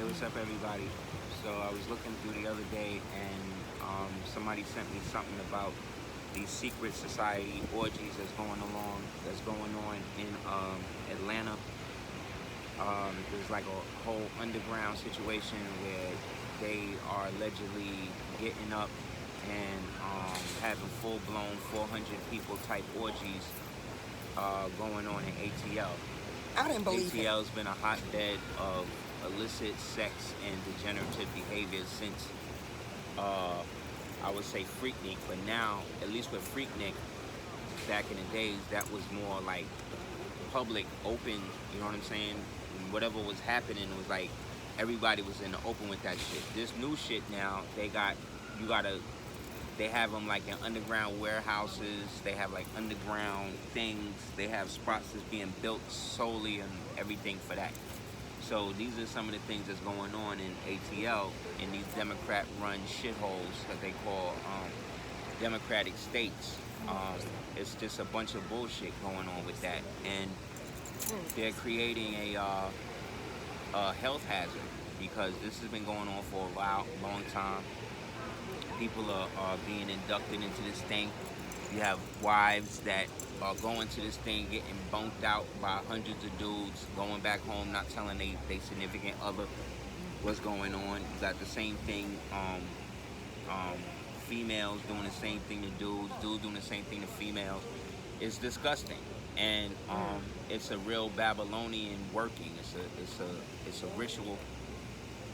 Hey, what's up, everybody? So I was looking through the other day, and somebody sent me something about these secret society orgies that's going on in Atlanta. There's like a whole underground situation where they are allegedly getting up and having full-blown 400 people type orgies going on in ATL. I didn't believe it. ATL's been a hotbed of illicit sex and degenerative behavior since I would say Freaknik, but now, at least with Freaknik, back in the days, that was more like public, open, you know what I'm saying? And whatever was happening was like everybody was in the open with that shit. This new shit now, they have them like in underground warehouses. They have like underground things. They have spots that's being built solely and everything for that. So these are some of the things that's going on in ATL, in these Democrat-run shitholes that they call democratic states. It's just a bunch of bullshit going on with that, and they're creating a health hazard because this has been going on for a long time. People are being inducted into this thing. You have wives that are going to this thing, getting bunked out by hundreds of dudes, going back home, not telling they significant other what's going on. You got the same thing, females doing the same thing to dudes doing the same thing to females. It's disgusting, and it's a real Babylonian working. It's a ritual,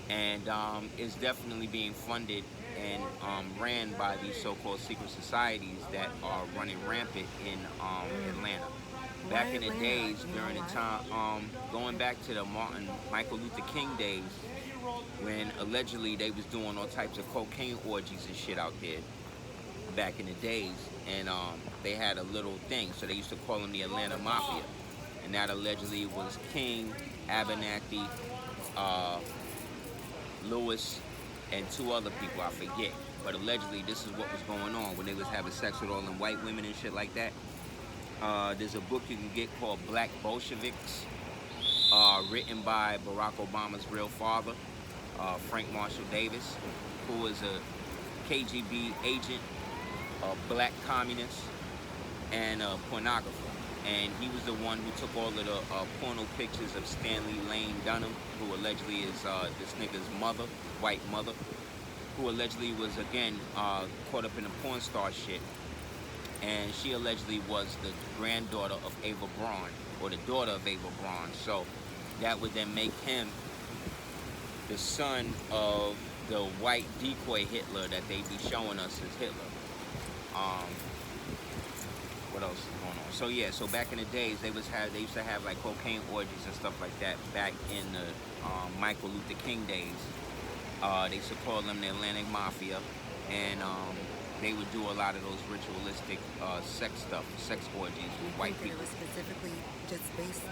and it's definitely being funded and ran by these so-called secret societies that are running rampant in Atlanta. Back in the days, during the time, going back to the Michael Luther King days, when allegedly they was doing all types of cocaine orgies and shit out there back in the days, and they had a little thing, so they used to call them the Atlanta Mafia, and that allegedly was King, Abernathy, Lewis, and two other people, I forget. But allegedly, this is what was going on when they was having sex with all them white women and shit like that. There's a book you can get called Black Bolsheviks, written by Barack Obama's real father, Frank Marshall Davis, who is a KGB agent, a black communist, and a pornographer. And he was the one who took all of the porno pictures of Stanley Lane Dunham, who allegedly is this nigga's mother, white mother, who allegedly was, again, caught up in the porn star shit. And she allegedly was the granddaughter of Ava Braun, or the daughter of Ava Braun. So that would then make him the son of the white decoy Hitler that they be showing us as Hitler. What else is going on? So yeah, so back in the days, they used to have like cocaine orgies and stuff like that back in the Michael Luther King days. They used to call them the Atlantic Mafia, and they would do a lot of those ritualistic sex orgies with white people. It was specifically just based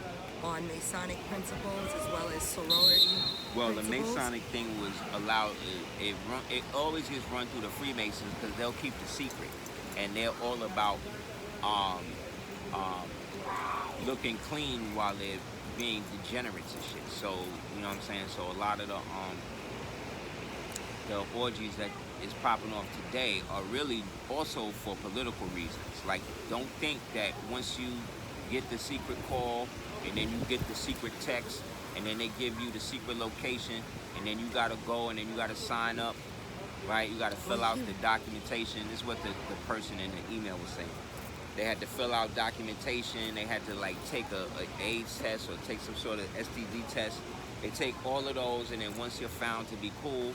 on Masonic principles as well as sorority. Well, the Masonic thing was allowed. It always gets run through the Freemasons because they'll keep the secret, and they're all about looking clean while they're being degenerates and shit. So you know what I'm saying. So a lot of the orgies that is popping off today are really also for political reasons. Like, don't think that once you get the secret call and then you get the secret text and then they give you the secret location and then you gotta go and then you gotta sign up, right? You gotta fill out the documentation. This is what the person in the email was saying. They had to fill out documentation. They had to like take a AIDS test or take some sort of STD test. They take all of those, and then once you're found to be cool,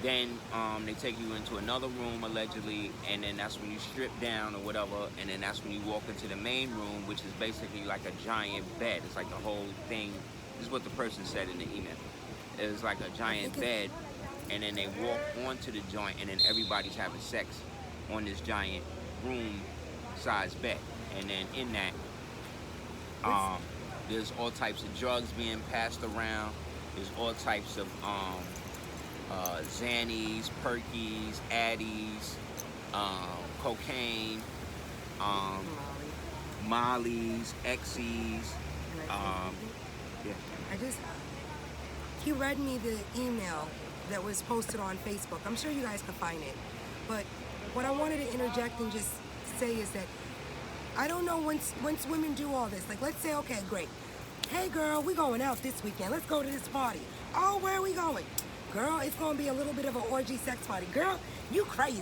then they take you into another room allegedly, and then that's when you strip down or whatever, and then that's when you walk into the main room, which is basically like a giant bed. It's like the whole thing. This is what the person said in the email. It's like a giant bed, and then they walk onto the joint, and then everybody's having sex on this giant room-sized bed. And then in that, there's all types of drugs being passed around. There's all types of Xannies, Perkies, Addies, cocaine, Mollies, X's. Yeah. he read me the email that was posted on Facebook. I'm sure you guys can find it. But what I wanted to interject and just say is that I don't know once women do all this. Like, let's say, okay, great. Hey, girl, we going out this weekend. Let's go to this party. Oh, where are we going? Girl, it's going to be a little bit of an orgy sex party. Girl, you crazy.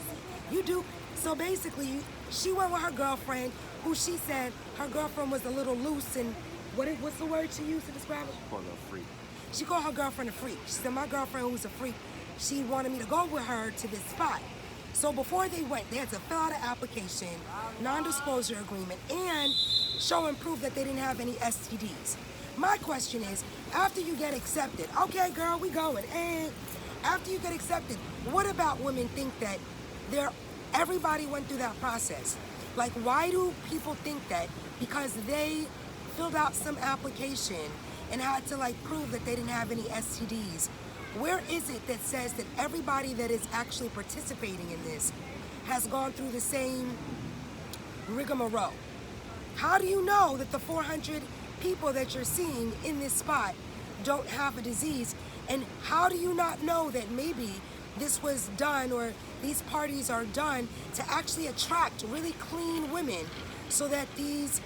You do. So basically, she went with her girlfriend, who she said her girlfriend was a little loose and what's the word she used to describe it? Call her a freak. She called her girlfriend a freak. She said, my girlfriend who's a freak, she wanted me to go with her to this spot. So before they went, they had to fill out an application, non-disclosure agreement, and show and prove that they didn't have any STDs. My question is, after you get accepted, okay, girl, we going, and after you get accepted, what about women think that everybody went through that process? Like, why do people think that because they filled out some application and had to like prove that they didn't have any STDs, where is it that says that everybody that is actually participating in this has gone through the same rigmarole? How do you know that the 400 people that you're seeing in this spot don't have a disease? And how do you not know that maybe this was done, or these parties are done to actually attract really clean women so that these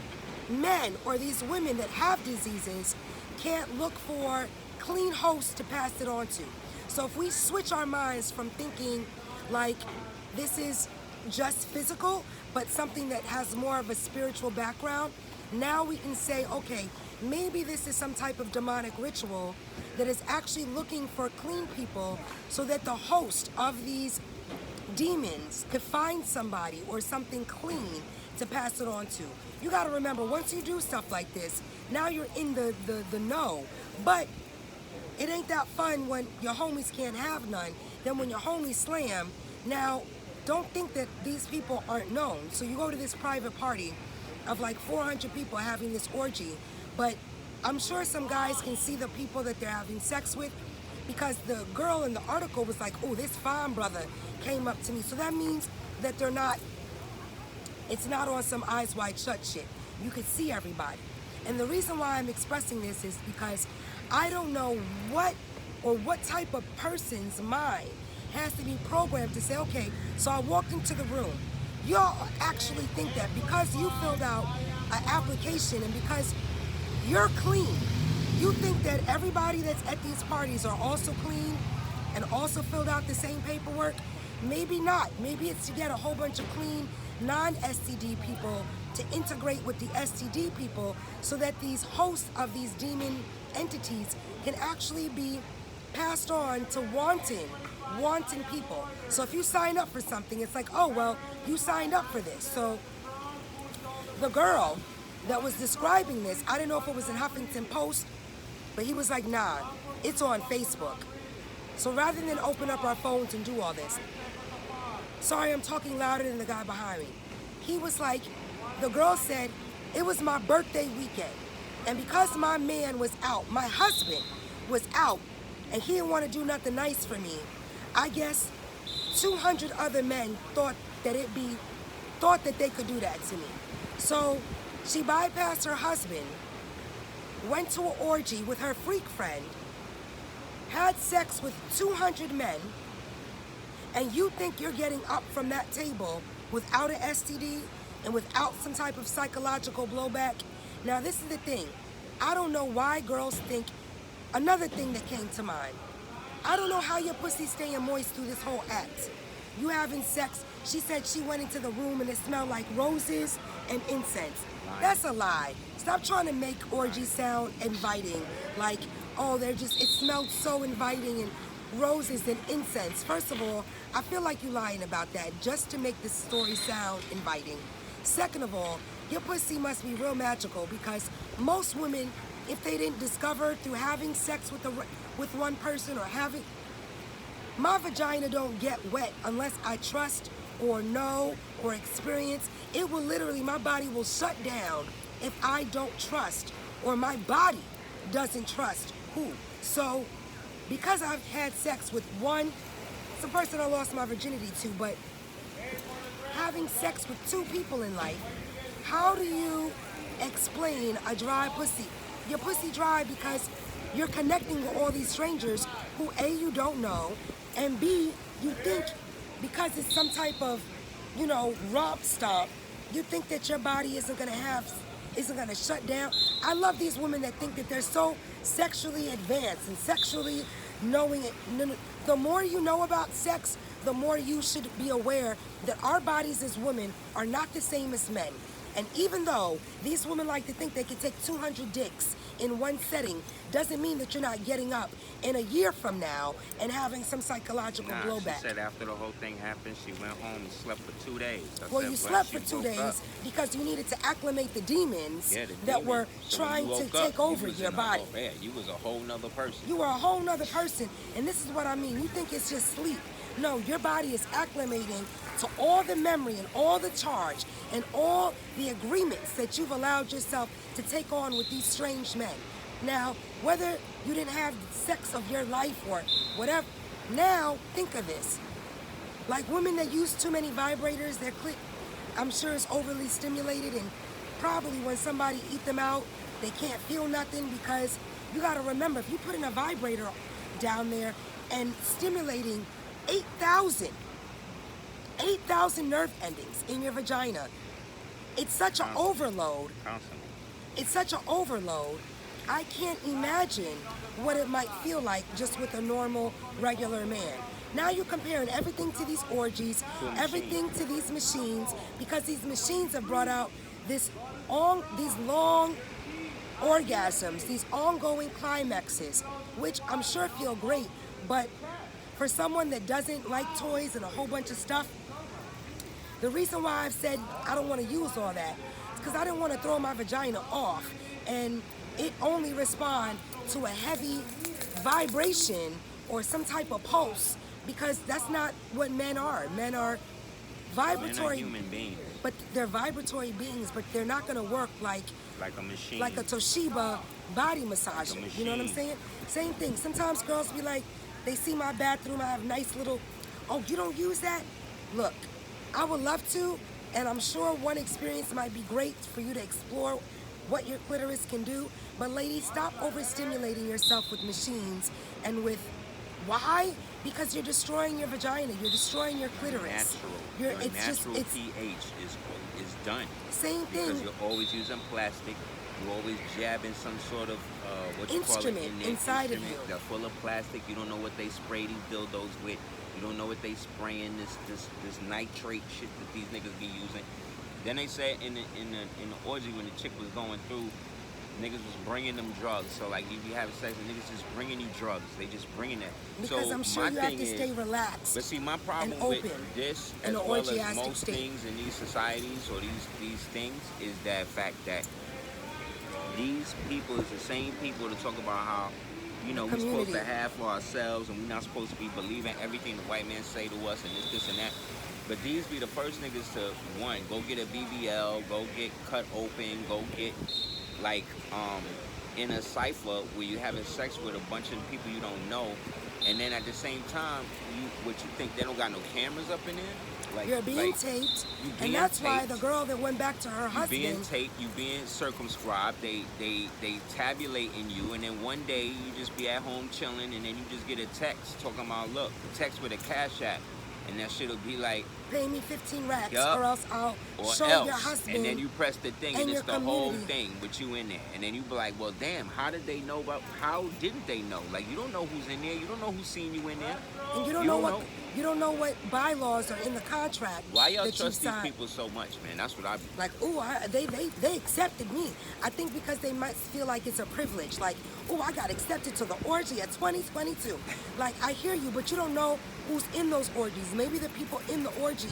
men or these women that have diseases can't look for clean hosts to pass it on to? So if we switch our minds from thinking like this is just physical, but something that has more of a spiritual background, now we can say, okay, maybe this is some type of demonic ritual that is actually looking for clean people so that the host of these demons could find somebody or something clean to pass it on to. You got to remember, once you do stuff like this, now you're in the know. But it ain't that fun when your homies can't have none. Then when your homies slam, now don't think that these people aren't known. So you go to this private party of like 400 people having this orgy, but I'm sure some guys can see the people that they're having sex with, because the girl in the article was like, oh, this fine brother came up to me. So that means that it's not on some eyes wide shut shit. You can see everybody. And the reason why I'm expressing this is because I don't know what type of person's mind has to be programmed to say, okay, so I walked into the room. Y'all actually think that because you filled out an application and because you're clean, you think that everybody that's at these parties are also clean and also filled out the same paperwork? Maybe not. Maybe it's to get a whole bunch of clean non-STD people to integrate with the STD people so that these hosts of these demon entities can actually be passed on to wanton people. So if you sign up for something, it's like, oh, well, you signed up for this. So the girl that was describing this, I didn't know if it was in Huffington Post, but he was like, nah, it's on Facebook. So rather than open up our phones and do all this, sorry, I'm talking louder than the guy behind me. He was like, the girl said, it was my birthday weekend. And because my man was out, my husband was out, and he didn't want to do nothing nice for me, I guess 200 other men thought that they could do that to me. So she bypassed her husband, went to an orgy with her freak friend, had sex with 200 men, and you think you're getting up from that table without an STD and without some type of psychological blowback? Now this is the thing. I don't know why girls think, another thing that came to mind, I don't know how your pussy's staying moist through this whole act. You having sex, she said she went into the room and it smelled like roses and incense. That's a lie. Stop trying to make orgies sound inviting. Like, oh, it smelled so inviting and roses and incense. First of all, I feel like you're lying about that just to make this story sound inviting. Second of all, your pussy must be real magical, because most women, if they didn't discover through having sex with one person or having, my vagina don't get wet unless I trust or know or experience. It will literally, my body will shut down if I don't trust, or my body doesn't trust who. So because I've had sex with it's a person I lost my virginity to, but having sex with 2 people in life, how do you explain a dry pussy? Your pussy dry because you're connecting with all these strangers who A, you don't know, and B, you think because it's some type of, romp stomp, you think that your body isn't gonna shut down. I love these women that think that they're so sexually advanced and sexually knowing it. The more you know about sex, the more you should be aware that our bodies as women are not the same as men. And even though these women like to think they can take 200 dicks in one setting, doesn't mean that you're not getting up in a year from now and having some psychological blowback. She said after the whole thing happened, she went home and slept for 2 days. You slept for 2 days because you needed to acclimate the demons that were trying to take over your body. You was a whole nother person. You were a whole nother person. And this is what I mean. You think it's just sleep. No, your body is acclimating to all the memory and all the charge and all the agreements that you've allowed yourself to take on with these strange men. Now, whether you didn't have sex of your life or whatever, now think of this. Like women that use too many vibrators, their clit, I'm sure is overly stimulated, and probably when somebody eat them out, they can't feel nothing, because you gotta remember, if you put in a vibrator down there and stimulating 8,000 nerve endings in your vagina, it's such an overload. Constantly. It's such an overload. I can't imagine what it might feel like just with a normal, regular man. Now you're comparing everything to these orgies, everything to these machines, because these machines have brought out these long orgasms, these ongoing climaxes, which I'm sure feel great, but for someone that doesn't like toys and a whole bunch of stuff, the reason why I've said I don't want to use all that is because I didn't want to throw my vagina off and it only respond to a heavy vibration or some type of pulse, because that's not what men are. Men are vibratory. Men are human beings. But they're vibratory beings, but they're not going to work like a machine. Like a Toshiba body massager. Like you know what I'm saying? Same thing. Sometimes girls be like, they see my bathroom, I have nice little, oh, you don't use that? Look, I would love to, and I'm sure one experience might be great for you to explore what your clitoris can do. But ladies, stop overstimulating yourself with machines and with, why? Because you're destroying your vagina, you're destroying your clitoris. Your natural pH is done. Same thing. Because you're always using plastic. You're always jabbing some sort of instrument inside of you. They're full of plastic. You don't know what they spray these dildos with. You don't know what they spraying this nitrate shit that these niggas be using. Then they said in the orgy, when the chick was going through, niggas was bringing them drugs. So like you be having sex and niggas just bringing you drugs. They just bringing that. Because so I'm sure you have to stay relaxed. But see, my problem with this, as well as most things in these societies or these things, is that fact that these people is the same people to talk about how, we're supposed to have for ourselves and we're not supposed to be believing everything the white man say to us and this and that. But these be the first niggas to, one, go get a BBL, go get cut open, go get, in a cipher where you're having sex with a bunch of people you don't know, and then at the same time, you think they don't got no cameras up in there? You're being taped, and that's why the girl that went back to her husband... You being taped, you being circumscribed, they tabulating you, and then one day you just be at home chilling, and then you just get a text talking about, look, a text with a cash app, and that shit'll be like... Pay me 15 racks, or else I'll show your husband. And then you press the thing, and it's the whole thing with you in there. And then you be like, well, damn, how didn't they know? Like, you don't know who's in there. You don't know who's seen you in there. And you don't know what bylaws are in the contract. Why y'all trust these people so much, man? That's what I be like. Ooh, they accepted me. I think because they might feel like it's a privilege. Like, ooh, I got accepted to the orgy at 2022. Like, I hear you, but you don't know who's in those orgies. Maybe the people in the orgies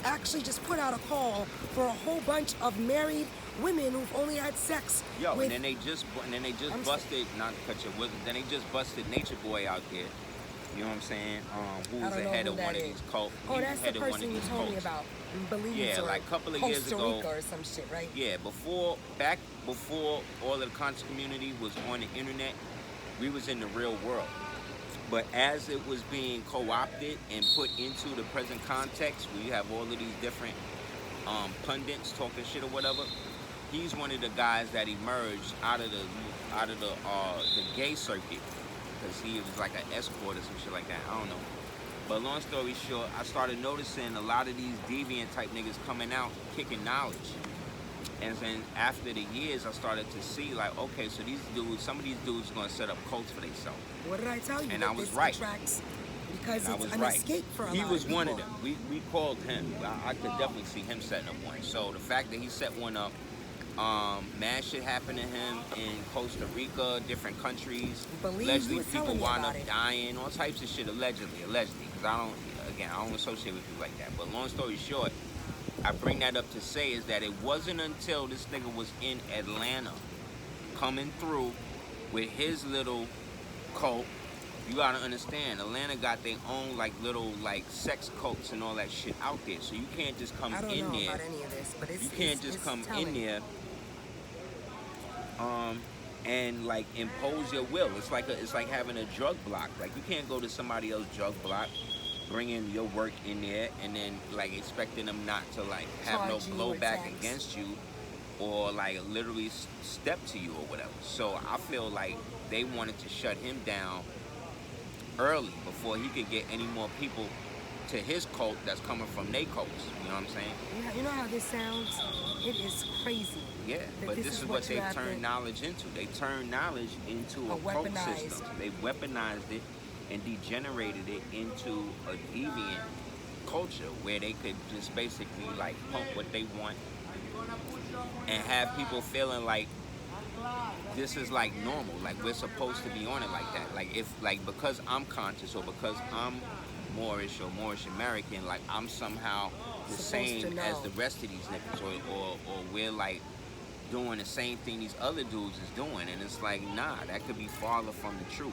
actually just put out a call for a whole bunch of married women who've only had sex. And then they just busted. Not to cut your wisdom. Then they just busted Nature Boy out there. You know what I'm saying? Who's the head of one of these cults? Oh, that's the person you told me about. Yeah, like a couple of years ago. Costa Rica or some shit, right? Yeah, before all of the conscious community was on the internet, we was in the real world. But as it was being co-opted and put into the present context, where you have all of these different pundits talking shit or whatever, he's one of the guys that emerged out of out of the gay circuit because he was like an escort or some shit like that. I don't know. But long story short, I started noticing a lot of these deviant type niggas coming out kicking knowledge. And then after the years, I started to see like, okay, so these dudes, some of these dudes are gonna set up cults for themselves. What did I tell you? And I was right. Because it's an escape for a lot of people. He was one of them. We called him. I could definitely see him setting up one. So the fact that he set one up, mad shit happened to him in Costa Rica, different countries. Allegedly, people wound up dying, all types of shit. Allegedly, because I don't associate with people like that. But long story short, I bring that up to say is that it wasn't until this nigga was in Atlanta, coming through with his little cult. You gotta understand, Atlanta got their own like little like sex cults and all that shit out there. So you can't just come in there. I don't know about any of this, but you can't just come in there and like impose your will. It's like having a drug block. Like you can't go to somebody else's drug block, bring in your work in there, and then like expecting them not to like have no blowback against you or like literally step to you or whatever. So I feel like they wanted to shut him down early before he could get any more people to his cult that's coming from their cults. You know what I'm saying? Yeah, you know how this sounds? It is crazy. Yeah, but this is what they turned knowledge into. They turned knowledge into a cult system. They weaponized it and degenerated it into a deviant culture where they could just basically like pump what they want and have people feeling like this is like normal, like we're supposed to be on it like that. Like if like because I'm conscious or because I'm Moorish or Moorish American, like I'm somehow the same as the rest of these niggas, or we're like doing the same thing these other dudes is doing, and it's like nah, that could be farther from the truth.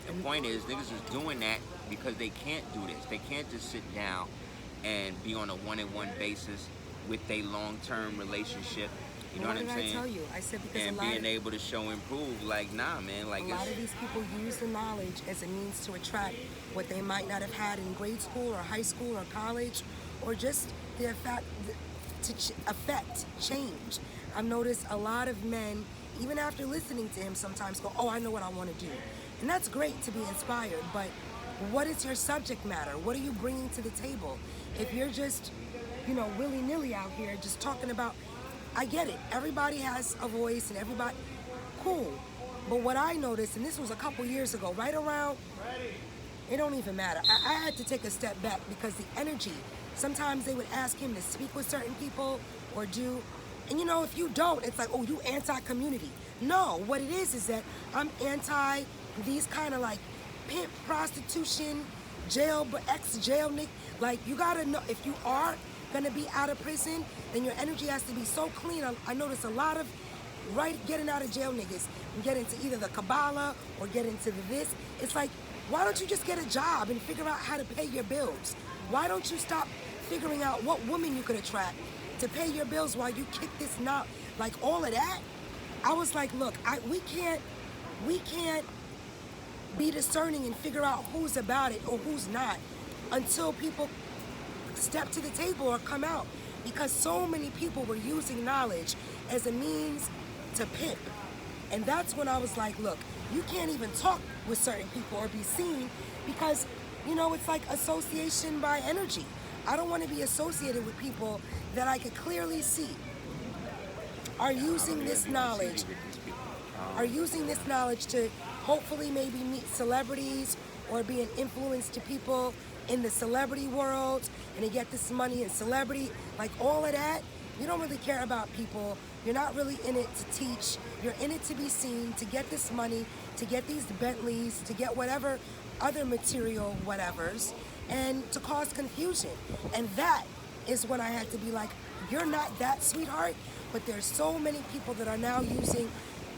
The point is niggas is doing that because they can't do this. They can't just sit down and be on a one-on-one basis with a long-term relationship. You know what I'm saying? I tell you? I said because and being able to show and prove, like, nah, man, like a lot of these people use the knowledge as a means to attract what they might not have had in grade school or high school or college, or just the effect to affect change. I've noticed a lot of men, even after listening to him, sometimes go, "Oh, I know what I want to do," and that's great to be inspired. But what is your subject matter? What are you bringing to the table? If you're just, willy-nilly out here, just talking about. I get it. Everybody has a voice and everybody, cool. But what I noticed, and this was a couple years ago, right around, it don't even matter. I had to take a step back because the energy, sometimes they would ask him to speak with certain people or do, and if you don't, it's like, oh, you anti-community. No, what it is that I'm anti these kind of like pimp prostitution, jail, but ex-jail nick. Like you gotta know, if you are gonna be out of prison, then your energy has to be so clean. I notice a lot of getting out of jail niggas and get into either the Kabbalah or get into this. It's like, why don't you just get a job and figure out how to pay your bills? Why don't you stop figuring out what woman you could attract to pay your bills while you kick this knot? Like all of that, I was like, look, we can't be discerning and figure out who's about it or who's not until people step to the table or come out, because so many people were using knowledge as a means to pimp. And that's when I was like, look, you can't even talk with certain people or be seen because, it's like association by energy. I don't want to be associated with people that I could clearly see are using this knowledge, to hopefully maybe meet celebrities or be an influence to people in the celebrity world and to get this money and celebrity, like all of that. You don't really care about people. You're not really in it to teach. You're in it to be seen, to get this money, to get these Bentleys, to get whatever other material whatevers, and to cause confusion. And that is when I had to be like, you're not that, sweetheart. But there's so many people that are now using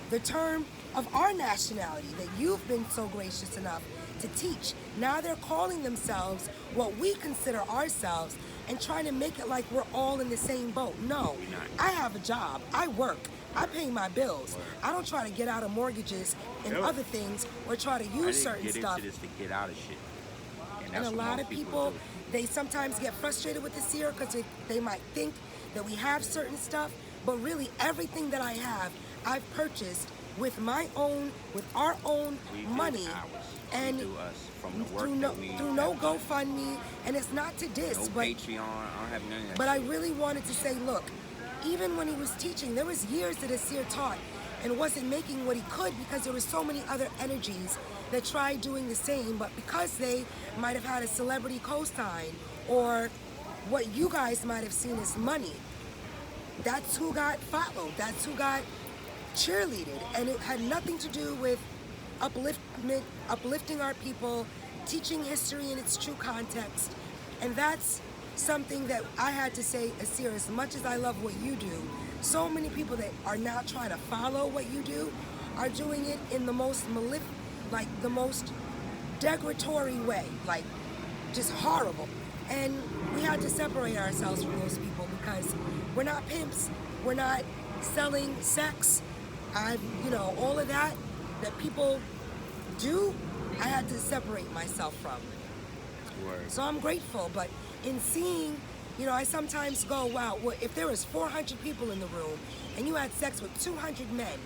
the term of our nationality that you've been so gracious enough to teach. Now they're calling themselves what we consider ourselves and trying to make it like we're all in the same boat. No, I have a job, I work, I pay my bills. I don't try to get out of mortgages and other things or try to use certain stuff. Into this to get out of shit. And a lot of people, they sometimes get frustrated with Aseer because they might think that we have certain stuff, but really everything that I have, I've purchased with our own We money, do ours. and We do us from the work through that we no have done. GoFundMe, and it's not to diss, No but Patreon. I don't have none of that but I shit. really wanted to say, look, even when he was teaching, there was years that Aseer taught and wasn't making what he could because there were so many other energies that tried doing the same, but because they might have had a celebrity cosign or what you guys might have seen as money, that's who got followed, that's who got cheerleaded, and it had nothing to do with uplifting our people, teaching history in its true context. And that's something that I had to say, Aseer, as much as I love what you do, so many people that are now trying to follow what you do are doing it in the most the most degradatory way, like just horrible. And we had to separate ourselves from those people because we're not pimps, we're not selling sex. All of that people do, I had to separate myself from. Word. So I'm grateful, but in seeing, I sometimes go, wow, well, if there was 400 people in the room and you had sex with 200 men,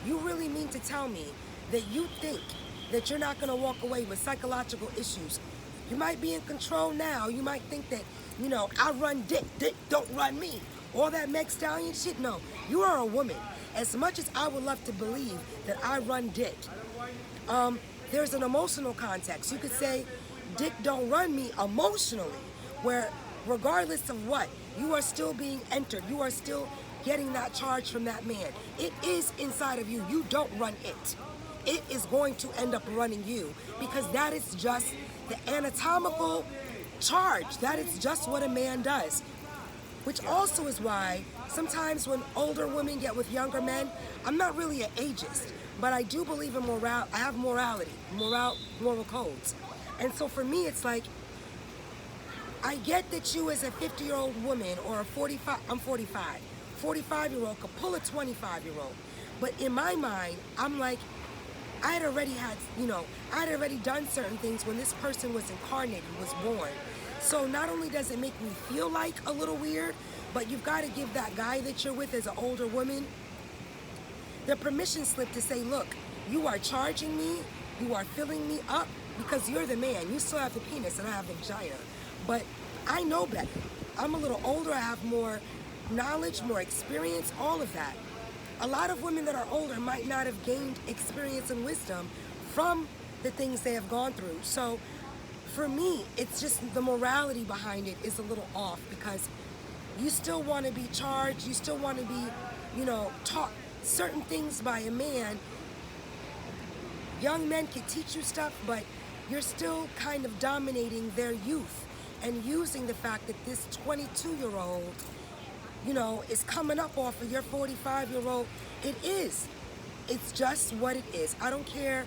you really mean to tell me that you think that you're not going to walk away with psychological issues? You might be in control now. You might think that, I run dick don't run me. All that Meg Stallion shit, no. You are a woman. As much as I would love to believe that I run dick, there's an emotional context. You could say, dick don't run me emotionally, where regardless of what, you are still being entered. You are still getting that charge from that man. It is inside of you. You don't run it. It is going to end up running you because that is just the anatomical charge. That is just what a man does. Which also is why sometimes when older women get with younger men, I'm not really an ageist, but I do believe in I have morality, moral codes. And so for me, it's like, I get that you as a 50-year-old woman or I'm 45-year-old could pull a 25-year-old. But in my mind, I'm like, I had already done certain things when this person was incarnated, was born. So not only does it make me feel like a little weird, but you've got to give that guy that you're with as an older woman the permission slip to say, look, you are charging me, you are filling me up because you're the man. You still have the penis and I have the vagina. But I know better. I'm a little older, I have more knowledge, more experience, all of that. A lot of women that are older might not have gained experience and wisdom from the things they have gone through. So for me, it's just the morality behind it is a little off because you still want to be charged, you still want to be, taught certain things by a man. Young men can teach you stuff, but you're still kind of dominating their youth and using the fact that this 22-year-old, is coming up off of your 45-year-old. It is. It's just what it is. I don't care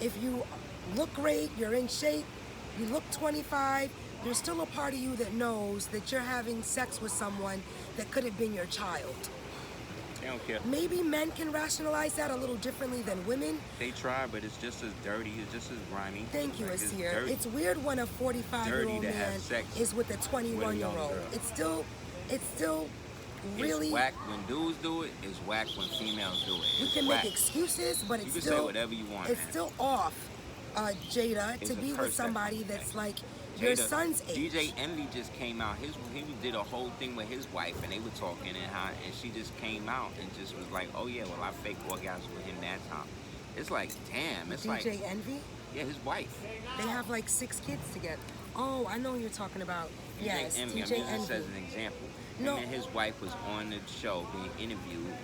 if you look great, you're in shape, you look 25, there's still a part of you that knows that you're having sex with someone that could have been your child. They don't care. Maybe men can rationalize that a little differently than women. They try, but it's just as dirty. It's just as grimy. Thank you, Like, Aseer. It's weird when a 45-year-old man is with a 21-year-old. It's still really... It's whack when dudes do it. It's whack when females do it. You can make excuses, but it's you still... can say whatever you want, It's man. still off, Jada, It's to a be with curse somebody that- that's like your son's age. DJ Envy just came out. He did a whole thing with his wife, and they were talking, and she just came out and just was like, "Oh yeah, well I fake orgasms with him that time." It's like, damn. It's like DJ Envy? yeah, his wife. They have like 6 kids together. Oh, I know who you're talking about. DJ Yes, Envy. DJ I'm using Envy. this as an example. No. And then his wife was on the show being interviewed,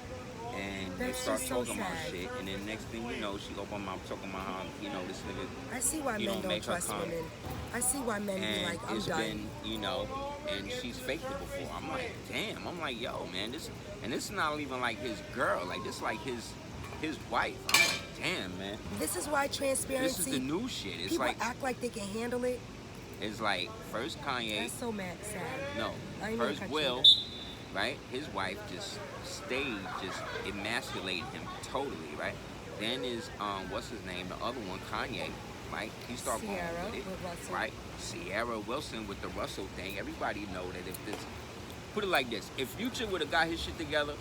and they That's start just so talking about sad. shit, and then next thing you know, she open her mouth talking about how this nigga. I see why you men don't don't make her trust come. women. I see why men be And like, I'm it's done. been, and she's faked it before. I'm like, damn. I'm like, yo, man, this is not even like his girl. Like, this like his wife. I'm like, damn, man. This is why transparency. This is the new shit. It's people like, act like they can handle it. it's like first Kanye. That's so mad, sad. No, I didn't mean to first cut you Will, off. right? His wife just emasculated him totally, right? Then is what's his name? The other one, Kanye, right? He started going Sierra with it, with Russell. right? Sierra Wilson with the Russell thing. Everybody know that if this, put it like this: if Future would have got his shit together,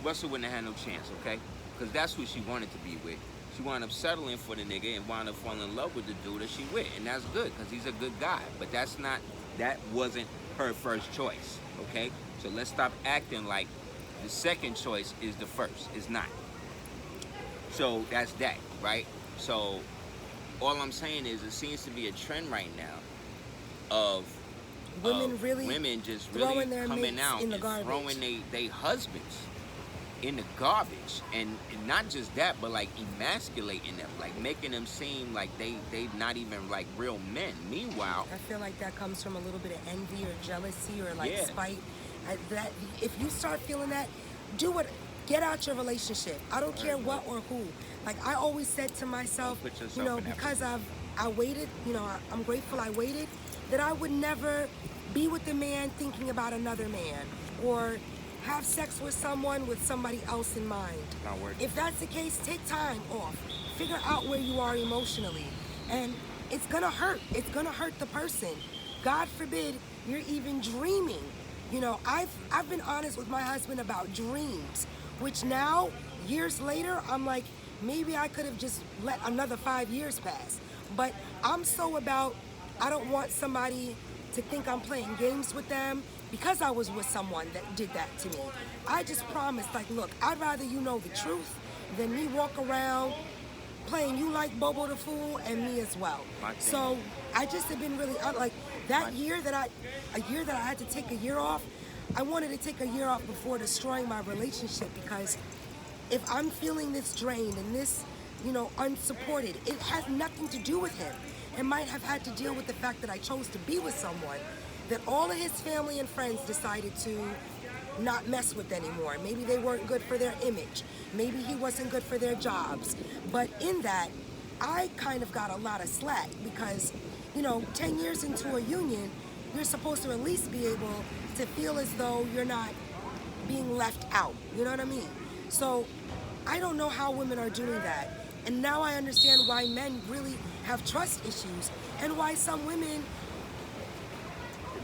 Russell wouldn't have had no chance. Okay, because that's who she wanted to be with. She wound up settling for the nigga and wound up falling in love with the dude that she with, and that's good because he's a good guy. But that wasn't her first choice. Okay, so let's stop acting like the second choice is the first. It's not. So that's that, right? So all I'm saying is it seems to be a trend right now of women just really coming out and throwing they husbands in the garbage, and not just that, but like emasculating them, like making them seem like they not even like real men. Meanwhile, I feel like that comes from a little bit of envy or jealousy or like spite. That if you start feeling that, get out your relationship. I don't care what or who. Like I always said to myself, you know, because I waited, you know, I'm grateful I waited, that I would never be with a man thinking about another man or have sex with someone with somebody else in mind. Not worth it. If that's the case, take time off. Figure out where you are emotionally. And it's gonna hurt. It's gonna hurt the person. God forbid you're even dreaming. You know, I've been honest with my husband about dreams, which now, years later, I'm like, maybe I could have just let another 5 years pass. But I'm so about, I don't want somebody to think I'm playing games with them because I was with someone that did that to me. I just promised, like, look, I'd rather you know the truth than me walk around playing you like Bobo the Fool and me as well. So I just have been really, like, a year that I had to take a year off, I wanted to take a year off before destroying my relationship, because if I'm feeling this drained and this, you know, unsupported, it has nothing to do with him. It might have had to deal with the fact that I chose to be with someone that all of his family and friends decided to not mess with anymore. Maybe they weren't good for their image. Maybe he wasn't good for their jobs. But in that, I kind of got a lot of slack because, you know, 10 years into a union, you're supposed to at least be able to feel as though you're not being left out. You know what I mean? So I don't know how women are doing that. And now I understand why men really have trust issues and why some women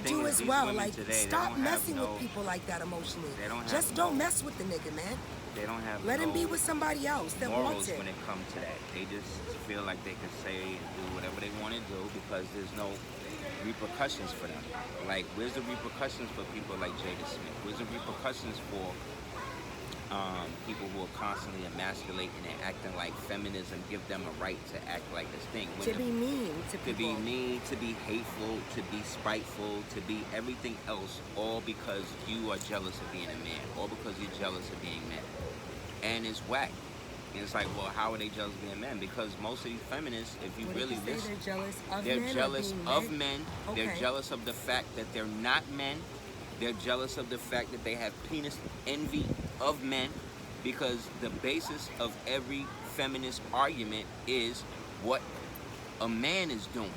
do as well. Like, today, stop messing with people like that emotionally. Just don't mess with the nigga, man. They don't have Let him be with somebody else that wants it. When it comes to that, they just feel like they can say and do whatever they want to do because there's no repercussions for them. Like, where's the repercussions for people like Jada Smith? Where's the repercussions for people who are constantly emasculating and acting like feminism give them a right to act like this thing? To be mean to people. To be mean, to be hateful, to be spiteful, to be everything else, all because you are jealous of being a man, all because you're jealous of being men. And it's whack. And it's like, well, how are they jealous of being men? Because most of these feminists, if you really listen, they're jealous of they're men. Jealous of men. Okay. They're jealous of the fact that they're not men. They're jealous of the fact that they have penis envy of men, because the basis of every feminist argument is what a man is doing,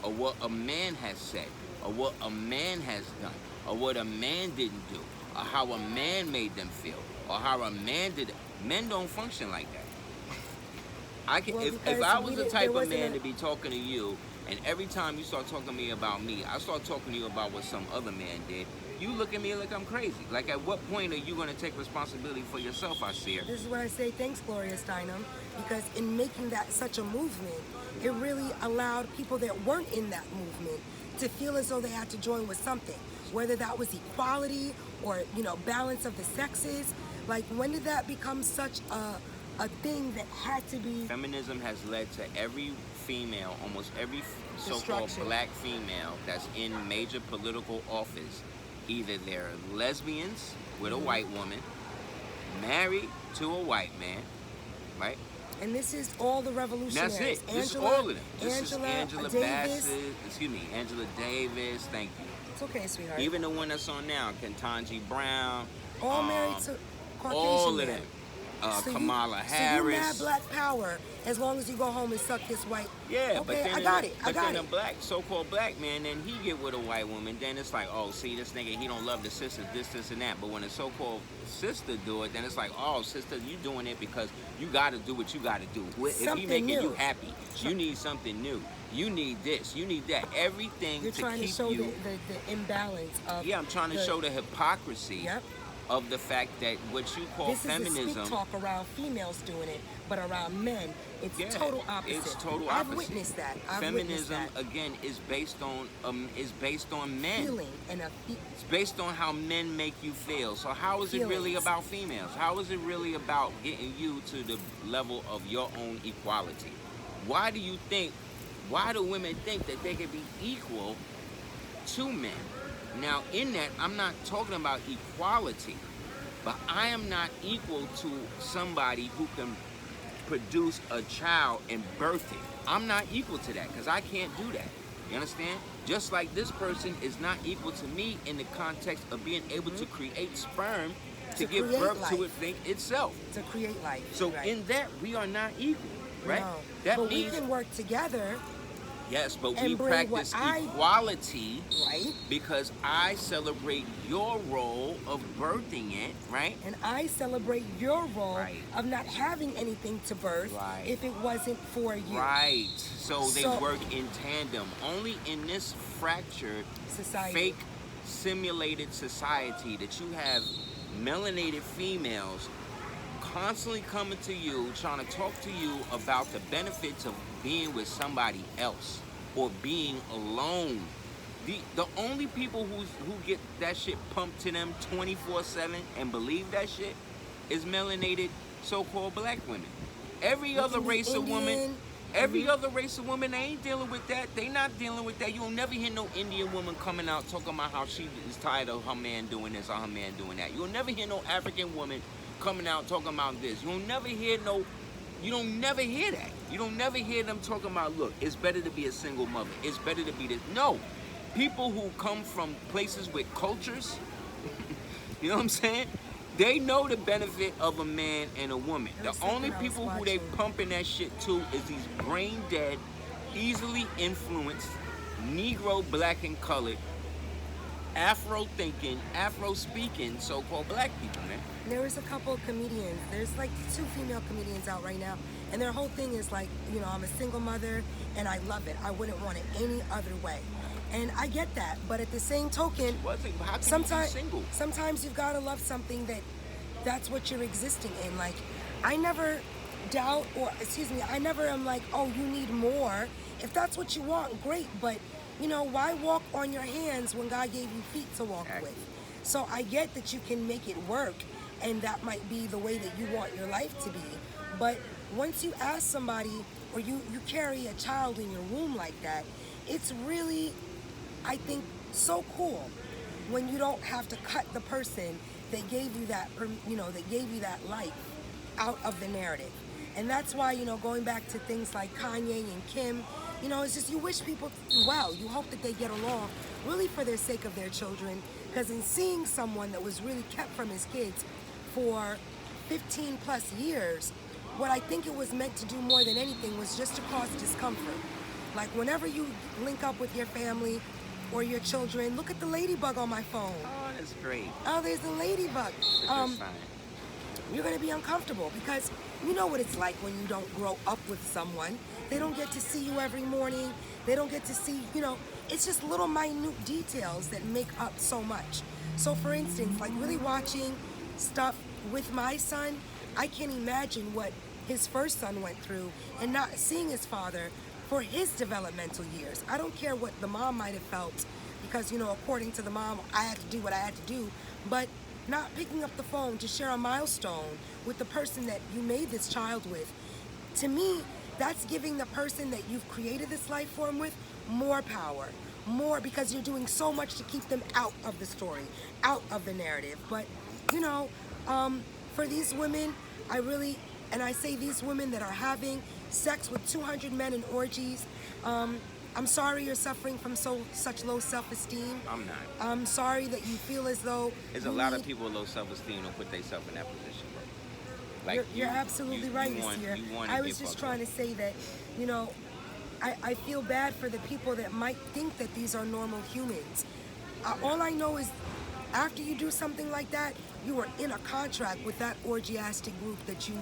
or what a man has said, or what a man has done, or what a man didn't do, or how a man made them feel, or how a man did it. Men don't function like that. I can, if I was the type of man to be talking to you, and every time you start talking to me about me, I start talking to you about what some other man did, you look at me like I'm crazy. Like, at what point are you going to take responsibility for yourself, Aseer? This is what I say, thanks, Gloria Steinem, because in making that such a movement, it really allowed people that weren't in that movement to feel as though they had to join with something, whether that was equality or, you know, balance of the sexes. Like, when did that become such a thing that had to be? Feminism has led to every female, almost every so-called black female that's in major political office, either they're lesbians with a white woman, married to a white man, right? And this is all the revolutionaries. That's it. This is all of them. This is Angela Davis. Bassett, Angela Davis, thank you. It's okay, sweetheart. Even the one that's on now, Ketanji Brown. All married to Caucasian all of men. them. Kamala Harris. So you mad black power as long as you go home and suck this white. Yeah, okay, but then I got it. Then a black, so-called black man, then he get with a white woman, then it's like, oh, see, this nigga, he don't love the sisters, this, and that. But when a so-called sister do it, then it's like, oh, sister, you doing it because you got to do what you got to do. If he making you happy, you need something new. You need this, you need that. Everything You're to trying keep to show you. the imbalance of. Yeah, I'm trying to show the hypocrisy. Yep. of the fact that what you call This is a feminism, speak talk around females doing it, but around men, it's yeah, total opposite. it's total I've opposite. witnessed that. Feminism again is based on men. Feeling and It's based on how men make you feel. So how is it really about females? How is it really about getting you to the level of your own equality? Why do women think that they can be equal to men? Now, in that, I'm not talking about equality, but I am not equal to somebody who can produce a child and birth it. I'm not equal to that because I can't do that. You understand? Just like this person is not equal to me in the context of being able to create sperm to give birth to it itself. To create life. So in that, we are not equal, right? No. That but means we can work together. Yes, but we practice equality, right? Because I celebrate your role of birthing it, right? And I celebrate your role of not having anything to birth if it wasn't for you. Right. So they work in tandem. Only in this fractured, fake, simulated society that you have melanated females constantly coming to you, trying to talk to you about the benefits of being with somebody else or being alone. The only people who get that shit pumped to them 24/7 and believe that shit is melanated so-called black women. Every other race of woman, they ain't dealing with that. They not dealing with that. You'll never hear no Indian woman coming out talking about how she is tired of her man doing this or her man doing that. You'll never hear no African woman coming out talking about this. You don't never hear that. You don't never hear them talking about, look, it's better to be a single mother. It's better to be this. No. People who come from places with cultures, you know what I'm saying? They know the benefit of a man and a woman. The only people who they pumping that shit to is these brain dead, easily influenced, Negro, black and colored, Afro-thinking, Afro-speaking so-called black people, man. There was a couple of comedians. There's like 2 female comedians out right now. And their whole thing is like, you know, I'm a single mother and I love it. I wouldn't want it any other way. And I get that. But at the same token, sometimes you've got to love something that's what you're existing in. Like, I never doubt I never am like, oh, you need more. If that's what you want, great. But, you know, why walk on your hands when God gave you feet to walk with? So I get that you can make it work, and that might be the way that you want your life to be. But once you ask somebody, or you carry a child in your womb like that, it's really, I think, so cool when you don't have to cut the person that gave you that, that gave you that life out of the narrative. And that's why, going back to things like Kanye and Kim, it's just you wish people well. You hope that they get along really for their sake of their children. Because in seeing someone that was really kept from his kids for 15 plus years, what I think it was meant to do more than anything was just to cause discomfort. Like whenever you link up with your family or your children, look at the ladybug on my phone. Oh, that's great. Oh, there's the ladybug. You're going to be uncomfortable because you know what it's like when you don't grow up with someone. They don't get to see you every morning. They don't get to see, it's just little minute details that make up so much. So for instance, like really watching stuff with my son, I can imagine what his first son went through and not seeing his father for his developmental years. I don't care what the mom might have felt because, according to the mom, I had to do what I had to do, but not picking up the phone to share a milestone with the person that you made this child with. To me, that's giving the person that you've created this life form with more power, more because you're doing so much to keep them out of the story, out of the narrative. But, for these women, I say these women that are having sex with 200 men in orgies, I'm sorry you're suffering from such low self-esteem. I'm not. I'm sorry that you feel as though there's a lot of people with low self-esteem who put themselves in that position, bro. Like you're absolutely right, Aseer. I was just trying to say that, I feel bad for the people that might think that these are normal humans. All I know is after you do something like that, you are in a contract with that orgiastic group that you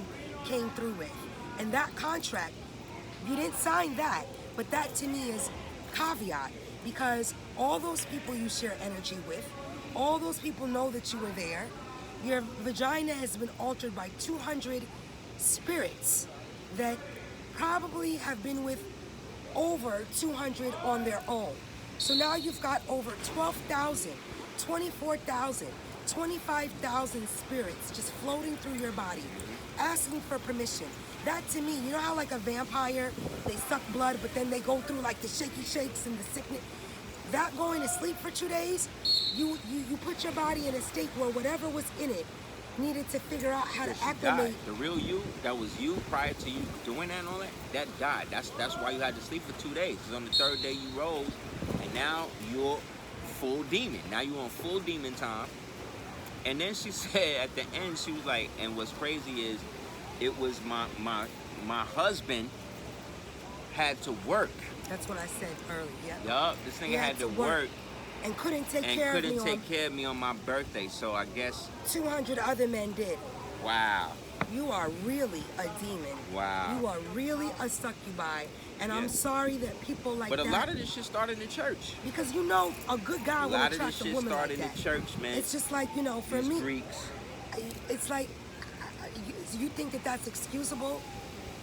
came through with. And that contract, you didn't sign that, but that to me is caveat because all those people you share energy with, all those people know that you were there. Your vagina has been altered by 200 spirits that probably have been with over 200 on their own. So now you've got over 12,000, 24,000, 25,000 spirits just floating through your body, asking for permission. That to me, you know how like a vampire, they suck blood, but then they go through like the shaky shakes and the sickness. That going to sleep for 2 days, you put your body in a state where whatever was in it needed to figure out how to acclimate. Died. The real you, that was you prior to you doing that and all that died. That's why you had to sleep for 2 days. Because on the third day you rose, and now you're full demon. Now you're on full demon time. And then she said at the end, she was like, and what's crazy is, it was my husband had to work. That's what I said earlier. Yeah. Yup, this nigga had to work and couldn't take care of me on my birthday. So I guess 200 other men did. Wow. You are really a demon. Wow. You are really a succubi. And I'm sorry that people like that. But a lot of this shit started in the church. Because you know a good guy will attract a woman like that. A lot of this shit started in the church, man. It's just like, you know, for me, Greeks. It's like, you think that that's excusable?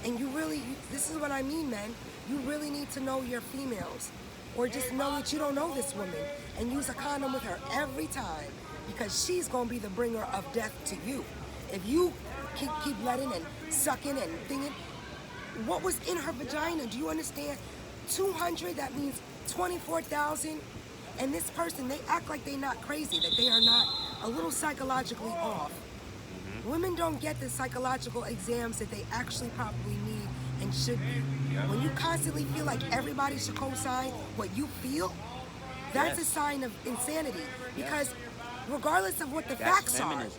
And you really, this is what I mean, man. You really need to know your females. Or just know that you don't know this woman and use a condom with her every time, because she's going to be the bringer of death to you. If you keep letting and sucking and thinking, what was in her vagina? Do you understand? 200, that means 24,000. And this person, they act like they're not crazy, that they are not a little psychologically off. Women don't get the psychological exams that they actually probably need and should be. When you constantly feel like everybody should co-sign what you feel, that's a sign of insanity. Because regardless of what the facts are,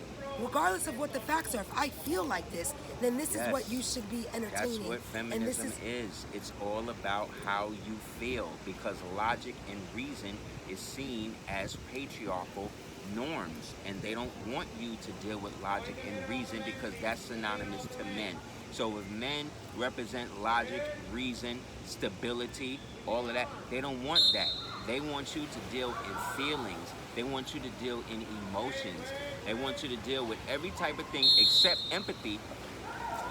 if I feel like this, then this is what you should be entertaining. That's what feminism is. It's all about how you feel, because logic and reason is seen as patriarchal norms, and they don't want you to deal with logic and reason because that's synonymous to men. So if men represent logic, reason, stability, all of that, they don't want that. They want you to deal in feelings. They want you to deal in emotions. They want you to deal with every type of thing except empathy,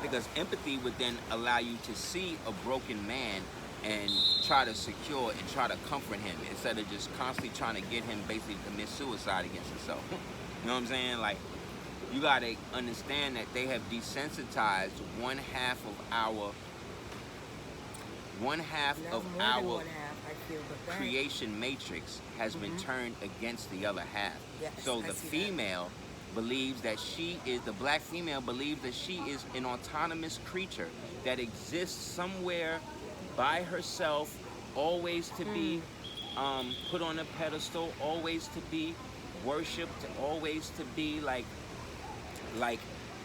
because empathy would then allow you to see a broken man and try to secure and try to comfort him instead of just constantly trying to get him basically to commit suicide against himself. You know what I'm saying? Like, you gotta understand that they have desensitized one half of our creation matrix has been turned against the other half. Yes, so the female believes that the black female believes that she is an autonomous creature that exists somewhere by herself, always to be put on a pedestal, always to be worshipped, always to be like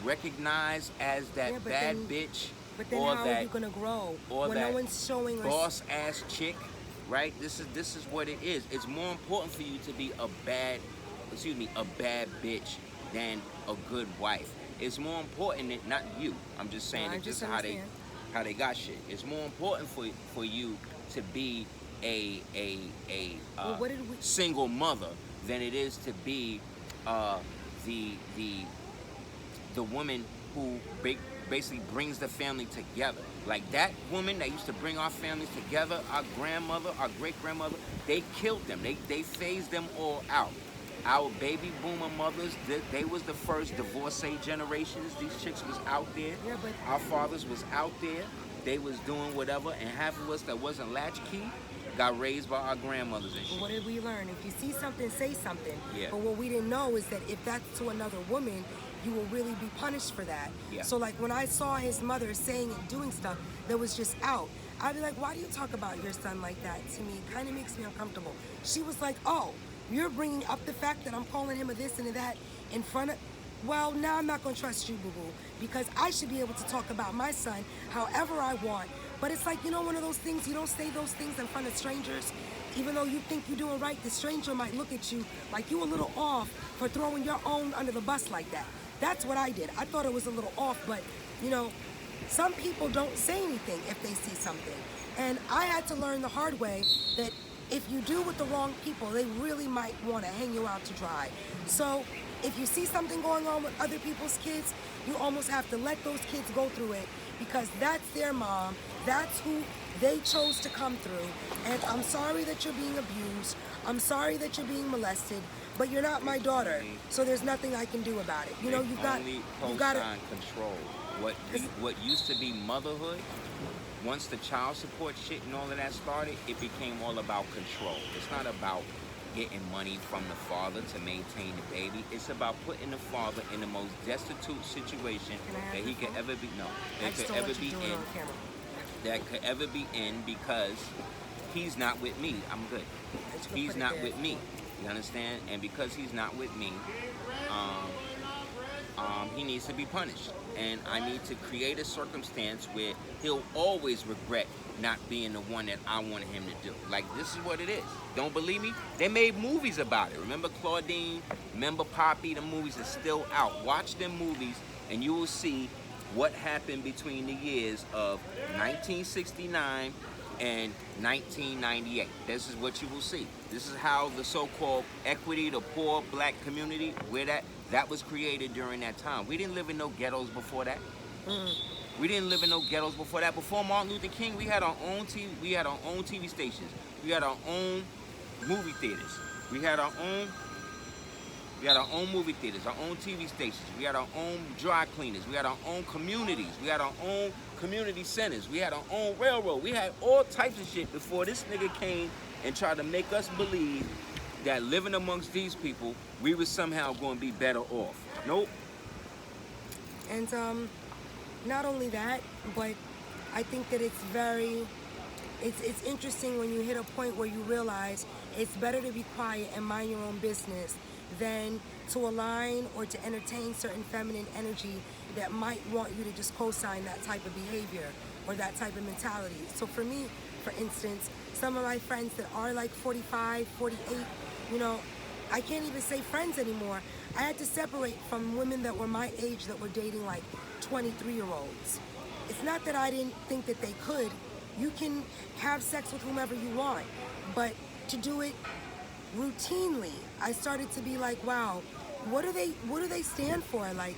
recognized as that bad bitch. But then how are you gonna grow when no one's showing us boss ass chick, right? This is what it is. It's more important for you to be a bad bitch than a good wife. It's more important that, not you, I'm just saying that this is how they got shit. It's more important for you to be a single mother than it is to be the woman who basically brings the family together. Like that woman that used to bring our families together, our grandmother, our great-grandmother, they killed them. They phased them all out. Our baby boomer mothers, they was the first divorcee generations. These chicks was out there. Yeah, but our fathers was out there. They was doing whatever, and half of us that wasn't latchkey got raised by our grandmothers and shit. What did we learn? If you see something, say something. Yeah. But what we didn't know is that if that's to another woman, you will really be punished for that. Yeah. So like when I saw his mother saying and doing stuff that was just out, I'd be like, why do you talk about your son like that? To me, it kind of makes me uncomfortable. She was like, oh, you're bringing up the fact that I'm calling him a this and a that in front of... Well, now I'm not going to trust you, boo-boo, because I should be able to talk about my son however I want. But it's like, you know, one of those things, you don't say those things in front of strangers. Even though you think you're doing right, the stranger might look at you like you a little off for throwing your own under the bus like that. That's what I did. I thought it was a little off, but, you know, some people don't say anything if they see something. And I had to learn the hard way that if you do with the wrong people, they really might want to hang you out to dry. So if you see something going on with other people's kids, you almost have to let those kids go through it because that's their mom. That's who they chose to come through. And I'm sorry that you're being abused. I'm sorry that you're being molested, but you're not my daughter, so there's nothing I can do about it. You know, you've got to control what used to be motherhood. Once the child support shit and all of that started, it became all about control. It's not about getting money from the father to maintain the baby. It's about putting the father in the most destitute situation that he could ever be. No, that could ever be in. That could ever be in because he's not with me. I'm good. He's not with me. You understand? And because he's not with me, he needs to be punished. And I need to create a circumstance where he'll always regret not being the one that I wanted him to do. Like, this is what it is. Don't believe me? They made movies about it. Remember Claudine? Remember Poppy? The movies are still out. Watch them movies and you will see what happened between the years of 1969 and 1998. This is what you will see. This is how the so-called equity, the poor black community, where that was created during that time. We didn't live in no ghettos before that. We didn't live in no ghettos before that. Before Martin Luther King, we had our own TV. We had our own TV stations. We had our own movie theaters. We had our own movie theaters, our own TV stations. We had our own dry cleaners. We had our own communities. We had our own community centers. We had our own railroad. We had all types of shit before this nigga came and tried to make us believe that living amongst these people, we were somehow going to be better off. Nope. And not only that, but I think that it's interesting when you hit a point where you realize it's better to be quiet and mind your own business than to align or to entertain certain feminine energy that might want you to just co-sign that type of behavior or that type of mentality. So for me, for instance, some of my friends that are like 45, 48, you know, I can't even say friends anymore. I had to separate from women that were my age that were dating like 23-year-olds. It's not that I didn't think that they could. You can have sex with whomever you want, but to do it routinely, I started to be like, wow, what do they stand for? Like,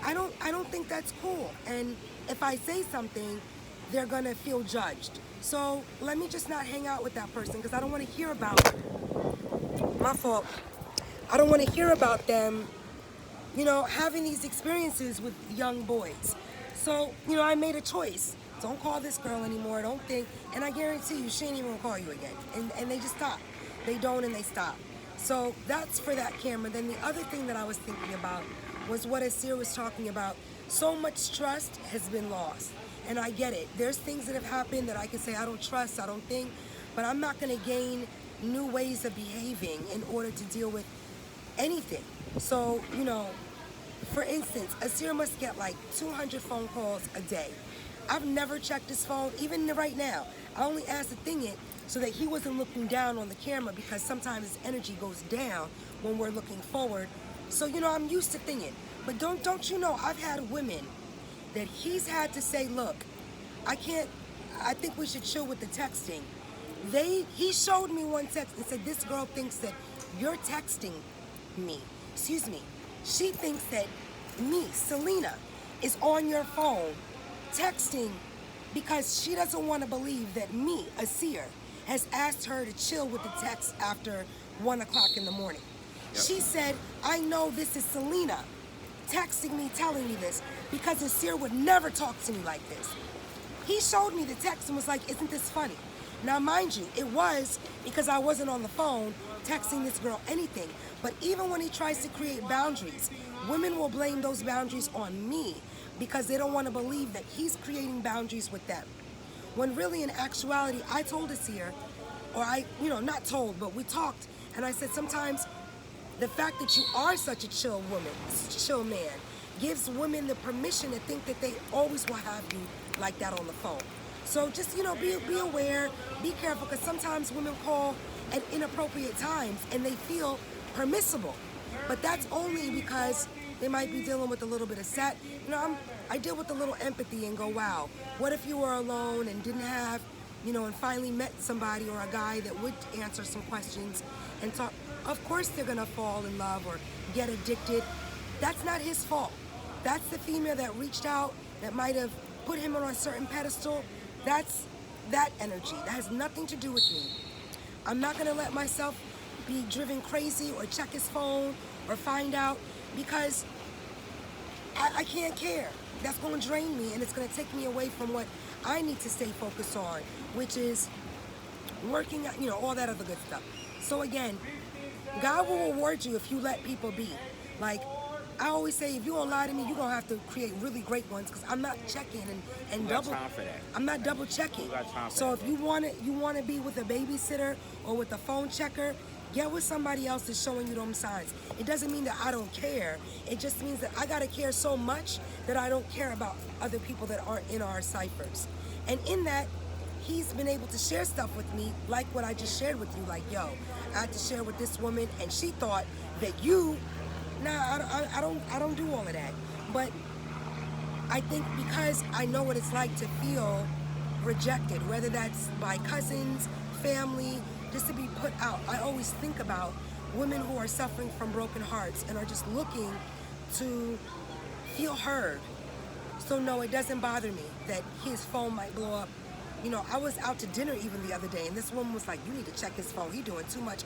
I don't think that's cool. And if I say something, they're gonna feel judged. So let me just not hang out with that person because I don't want to hear about. My fault. I don't want to hear about them, you know, having these experiences with young boys. So, you know, I made a choice. Don't call this girl anymore. Don't think. And I guarantee you, she ain't even gonna call you again. And they just stop. They don't and they stop. So that's for that camera. Then the other thing that I was thinking about was what Aseer was talking about. So much trust has been lost. And I get it. There's things that have happened that I can say I don't trust, I don't think, but I'm not gonna gain new ways of behaving in order to deal with anything. So, you know, for instance, Aseer must get like 200 phone calls a day. I've never checked his phone, even right now. I only asked to thing it so that he wasn't looking down on the camera because sometimes his energy goes down when we're looking forward. So, you know, I'm used to thinging. But don't you know, I've had women that he's had to say, look, I think we should chill with the texting. He showed me one text and said, this girl thinks that you're texting me. Excuse me. She thinks that me, Celina, is on your phone texting because she doesn't want to believe that me, Aseer, has asked her to chill with the text after 1 o'clock in the morning. Yep. She said, I know this is Celina texting me, telling me this, because Aseer would never talk to me like this. He showed me the text and was like, isn't this funny? Now, mind you, it was because I wasn't on the phone texting this girl anything. But even when he tries to create boundaries, women will blame those boundaries on me because they don't want to believe that he's creating boundaries with them. When really, in actuality, I told Aseer, or not told, but we talked, and I said sometimes the fact that you are such a chill woman, chill man, gives women the permission to think that they always will have you like that on the phone. So just, be aware, be careful, because sometimes women call at inappropriate times and they feel permissible. But that's only because they might be dealing with a little bit of set. I deal with a little empathy and go, wow, what if you were alone and didn't have, and finally met somebody or a guy that would answer some questions and talk. Of course they're gonna fall in love or get addicted. That's not his fault. That's the female that reached out, that might have put him on a certain pedestal. That's that energy. That has nothing to do with me. I'm not gonna let myself be driven crazy or check his phone or find out, because I can't care. That's gonna drain me, and it's gonna take me away from what I need to stay focused on, which is working, all that other good stuff. So again, God will reward you if you let people be. Like, I always say, if you don't lie to me, you're going to have to create really great ones, because I'm not checking and double. Time for that. I'm not double checking. So if you want to be with a babysitter or with a phone checker, get with somebody else that's showing you those signs. It doesn't mean that I don't care. It just means that I got to care so much that I don't care about other people that aren't in our ciphers. And in that, he's been able to share stuff with me, like what I just shared with you. Like, yo, I had to share with this woman, and she thought that I don't do all of that. But I think because I know what it's like to feel rejected, whether that's by cousins, family, just to be put out. I always think about women who are suffering from broken hearts and are just looking to feel heard. So no, it doesn't bother me that his phone might blow up. I was out to dinner even the other day, and this woman was like, you need to check his phone. He's doing too much.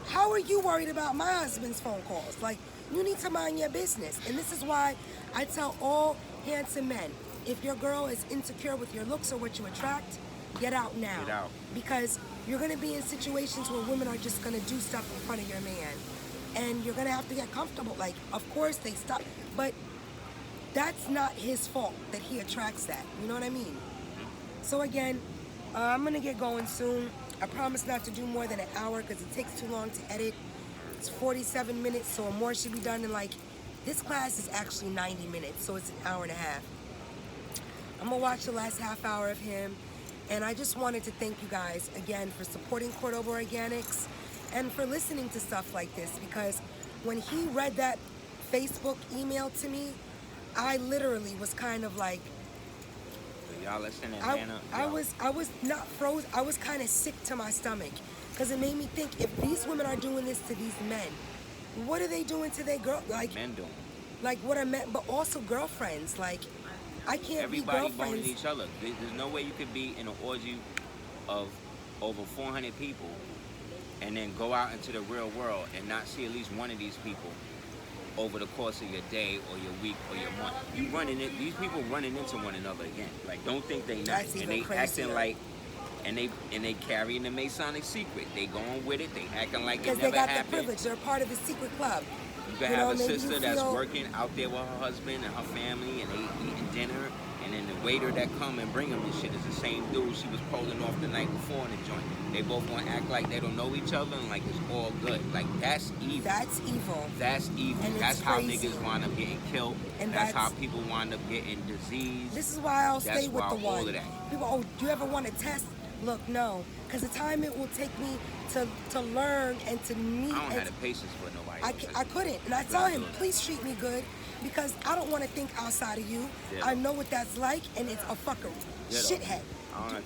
How are you worried about my husband's phone calls? Like, you need to mind your business. And this is why I tell all handsome men, if your girl is insecure with your looks or what you attract, get out now. Get out. Because you're going to be in situations where women are just going to do stuff in front of your man. And you're going to have to get comfortable. Like, of course they stop. But that's not his fault that he attracts that. You know what I mean? So again, I'm going to get going soon. I promise not to do more than an hour because it takes too long to edit. It's 47 minutes, so more should be done in this class is actually 90 minutes, so it's an hour and a half. I'm going to watch the last half hour of him, and I just wanted to thank you guys again for supporting Cordoba Organics and for listening to stuff like this, because when he read that Facebook email to me, I literally was kind of like, y'all listen, Atlanta. I was not frozen. I was kind of sick to my stomach, because it made me think, if these women are doing this to these men, what are they doing to their girl? Like, men doing. Like, what are men? But also girlfriends. Like, I can't be girlfriends. Everybody boning each other. There's no way you could be in an orgy of over 400 people and then go out into the real world and not see at least one of these people over the course of your day or your week or your month. These people running into one another again. Like, don't think they not. And they acting like, and they carrying the Masonic secret. They going with it. They acting like it never happened. Because they got the privilege. They're part of the secret club. You can have a sister that's working out there with her husband and her family, and they eating dinner, and then the waiter that come and bring them this shit is the same dude she was pulling off the night before in the joint. They both want to act like they don't know each other and like it's all good. Like, that's evil. That's evil. That's evil. And that's how niggas wind up getting killed. And that's how people wind up getting disease. This is why I'll stay with the one. All of that. People, do you ever want to test? Look, no. Because the time it will take me to learn and to meet. I don't have the patience for nobody. I couldn't. And I tell him, please treat me good, because I don't want to think outside of you. Yeah. I know what that's like, and it's a fucking shithead.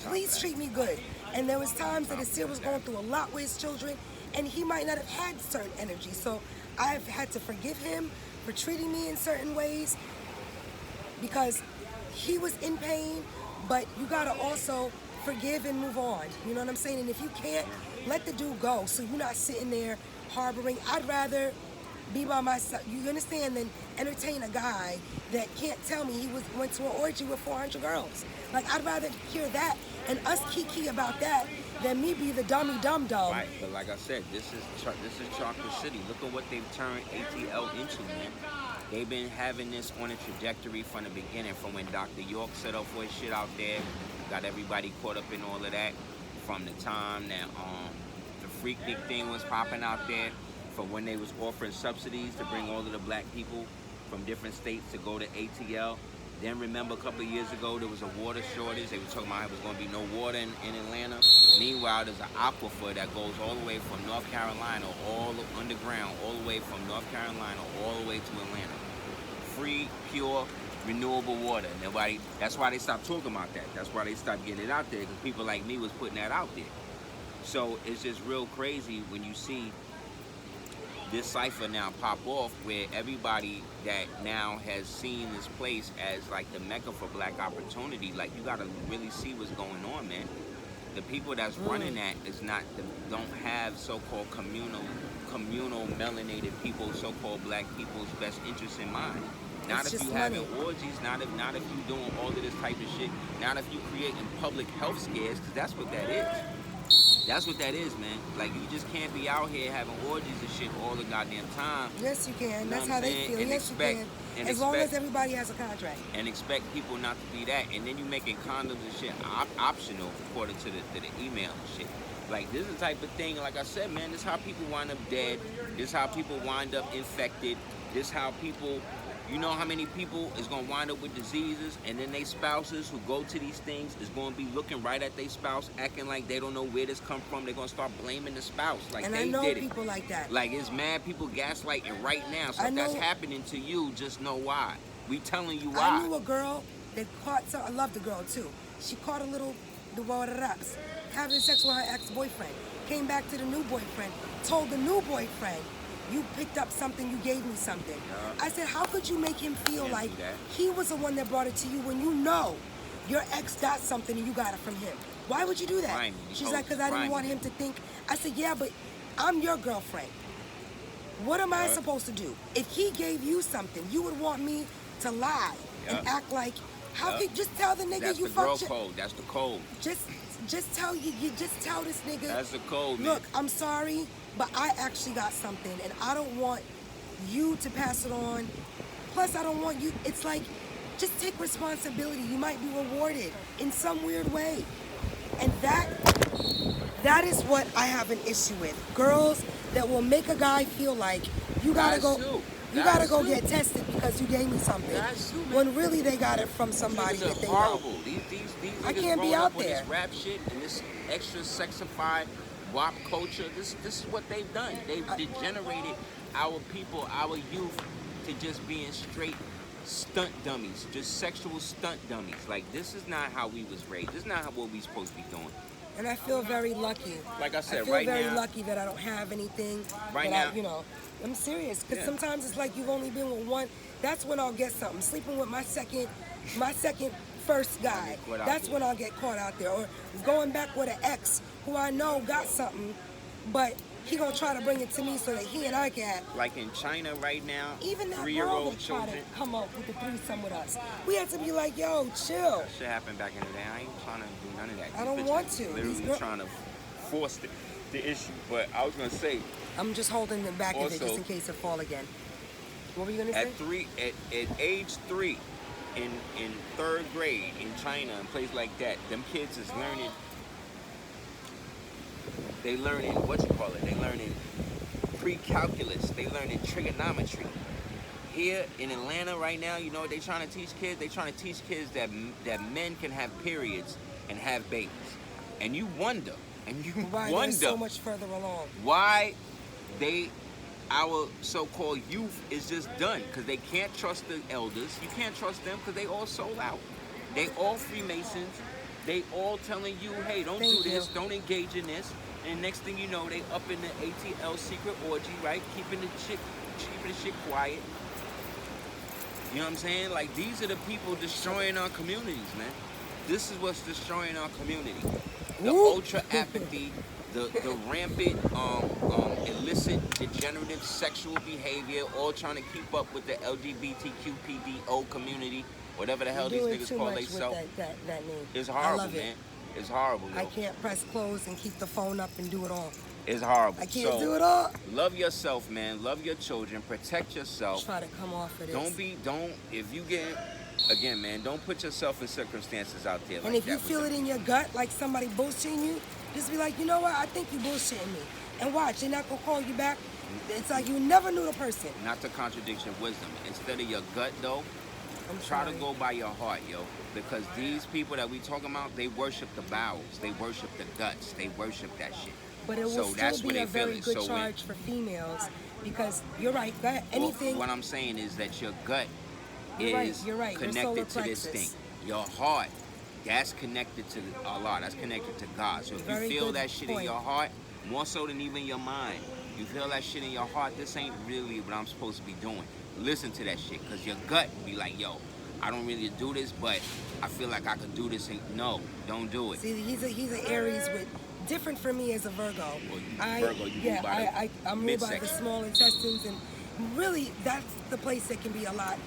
Please treat me good. And there was times that Aseer was going through a lot with his children, and he might not have had certain energy. So I've had to forgive him for treating me in certain ways, because he was in pain, but you gotta also forgive and move on. You know what I'm saying? And if you can't, let the dude go, so you're not sitting there harboring. I'd rather be by myself, you understand, than entertain a guy that can't tell me he went to an orgy with 400 girls. Like, I'd rather hear that and us kiki about that than me be the dummy dum-dum. Right, but like I said, this is Chocolate City. Look at what they've turned ATL into, man. They've been having this on a trajectory from the beginning, from when Dr. York set up for his shit out there, got everybody caught up in all of that, from the time that the Freak Dick thing was popping out there, from when they was offering subsidies to bring all of the black people from different states to go to ATL. Then remember a couple of years ago there was a water shortage. They were talking about it was going to be no water in Atlanta. Meanwhile, there's an aquifer that goes all the way from North Carolina, all underground, all the way from North Carolina, all the way to Atlanta. Free, pure, renewable water. That's why they stopped talking about that. That's why they stopped getting it out there, because people like me was putting that out there. So it's just real crazy when you see this cipher now pop off where everybody that now has seen this place as like the mecca for black opportunity, like you gotta really see what's going on, man. The people that's running that is not, don't have so-called communal melanated people, so-called black people's best interests in mind. Not It's if just you having money. orgies, not if you doing all of this type of shit, not if you creating public health scares, because that's what that is. That's what that is, man. Like, you just can't be out here having orgies and shit all the goddamn time. Yes, you can. You know That's what how I'm they saying? feel. And Yes, expect- you and can. As long expect- as everybody has a contract. And expect people not to be that. And then you making condoms and shit optional according to the email and shit. Like, this is the type of thing, like I said, man, this is how people wind up dead. This is how people wind up infected. This is how people, you know how many people is going to wind up with diseases, and then they spouses who go to these things is going to be looking right at their spouse, acting like they don't know where this come from. They're going to start blaming the spouse. Like, And they I know did it. people like that. Like, it's mad people gaslighting right now. So I if that's know- happening to you, just know why. We telling you why. I knew a girl that caught some. I love the girl too. She caught a little raps having sex with her ex-boyfriend. Came back to the new boyfriend. Told the new boyfriend, "You picked up something. You gave me something." Yeah. I said, "How could you make him feel Can't like do that. he was the one that brought it to you when you know your ex got something and you got it from him? Why would you do that?" Grimy. She's like, "Because I didn't Grimy. want him to think." I said, "Yeah, but I'm your girlfriend. What am I Yeah. supposed to do? If he gave you something, you would want me to lie and Yeah. act like, how Yeah. could just tell the nigga That's you the girl fucked your, code. That's the code. just tell you just tell this nigga, That's the code, man. look, I'm sorry, but I actually got something and I don't want you to pass it on. Plus I don't want you, it's like, just take responsibility. You might be rewarded in some weird way. And that is what I have an issue with. Girls that will make a guy feel like you gotta Guys go too. you gotta Guys go too. get tested because you gave me something. Guys too, man. When really they got it from somebody Niggas that are they horrible. know. These I niggas can't be growing out up with there. this rap shit and this extra sexified WAP culture. This is what they've done. They've degenerated our people, our youth, to just being straight stunt dummies, just sexual stunt dummies. Like, this is not how we was raised. This is not what we supposed to be doing. And I feel very lucky. Like I said, I feel right very now- lucky that I don't have anything. Right that now- I'm serious. Because Yeah. sometimes it's like you've only been with one. That's when I'll get something. Sleeping with my second first guy. Caught out That's there. when I'll get caught out there. Or going back with an ex who I know got something, but he gonna try to bring it to me so that he and I can have. Like in China right now, Even that girl 3-year-old that tried children. to come up with the threesome with us. We had to be like, yo, chill. That shit happened back in the day. I ain't trying to do none of that. I don't These want bitches to. Literally These girl- trying to force the issue. But I was gonna say, I'm just holding them back of it just Also- in case it fall again. What were you gonna say? at age 3, in 3rd grade in China and places like that, them kids is learning. They learning They learning pre-calculus. They learning trigonometry. Here in Atlanta right now, you know what they trying to teach kids? They trying to teach kids that men can have periods and have babies. And you wonder, Why they're so much further along. why our so-called youth is just done, because they can't trust the elders. You can't trust them because they all sold out. They all Freemasons. They all telling you, hey, don't Thank do this, you. don't engage in this. And next thing you know, they up in the ATL secret orgy, right? Keeping the shit quiet. You know what I'm saying? Like, these are the people destroying our communities, man. This is what's destroying our community. The Ooh. ultra apathy, the rampant, illicit, degenerative sexual behavior, all trying to keep up with the LGBTQPDO community, whatever the hell these Doing niggas too call much with themselves. that name. It's I horrible, love it. man. It's horrible, yo. I can't press close and keep the phone up and do it all. It's horrible. I can't So, do it all. love yourself, man. Love your children. Protect yourself. Try to come off of this. If you get, again, man, don't put yourself in circumstances out there like And if that. you with feel them. it in your gut, like somebody bullshitting you, just be like, you know what? I think you bullshitting me. And watch, they're not gonna call you back. It's like you never knew the person. Not to contradict your wisdom. Instead of your gut, though, I'm try to sorry. go by your heart, yo. Because these people that we talking about, they worship the bowels. They worship the guts. They worship that shit. But it will So still that's where be they a feel very it. good So when- charge for females because you're right. Go ahead. Well, Anything. what I'm saying is that your gut You're right, is you're right. Your solar connected to this plexus. thing. Your heart, that's connected to Allah. That's connected to God. So if Very you feel good that shit in point. your heart, more so than even your mind, You feel that shit in your heart, this ain't really what I'm supposed to be doing. Listen to that shit, because your gut be like, yo, I don't really do this, but I feel like I could do this. And no, don't do it. See, he's an Aries with different from me as a Virgo. Well, Virgo, you move by the I'm moved by the small intestines, and really that's the place that can be a lot.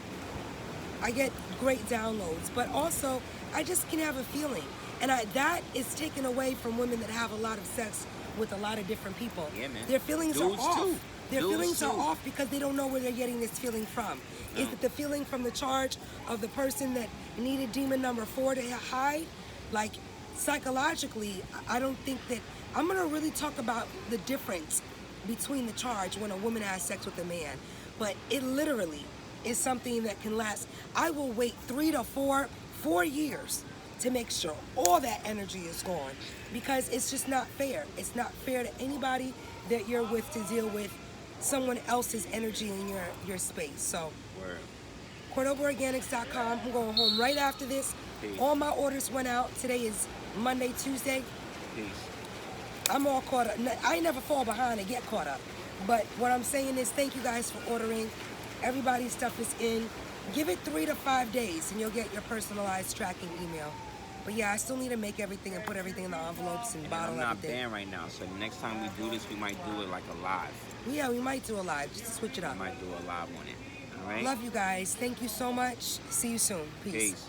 I get great downloads, but also I just can have a feeling, and that is taken away from women that have a lot of sex with a lot of different people. Yeah, man. Their feelings Dudes are off. too. Their Dudes feelings too. are off because they don't know where they're getting this feeling from. No. Is it the feeling from the charge of the person that needed demon number 4 to hide? Like, psychologically, I don't think that... I'm going to really talk about the difference between the charge when a woman has sex with a man. But it literally is something that can last... I will wait 3 to 4 years to make sure all that energy is gone, because it's just not fair. It's not fair to anybody that you're with to deal with someone else's energy in your space. So, Word. CordobaOrganics.com. I'm going home right after this. Peace. All my orders went out. Today is Monday, Tuesday. Peace. I'm all caught up. I never fall behind and get caught up. But what I'm saying is thank you guys for ordering. Everybody's stuff is in. Give it 3 to 5 days and you'll get your personalized tracking email. But yeah, I still need to make everything and put everything in the envelopes and bottle I'm not everything. banned right now, so the next time we do this, we might do it like a live. Yeah, we might do a live just to switch it up. We might do a live on it. All right? Love you guys. Thank you so much. See you soon. Peace. Peace.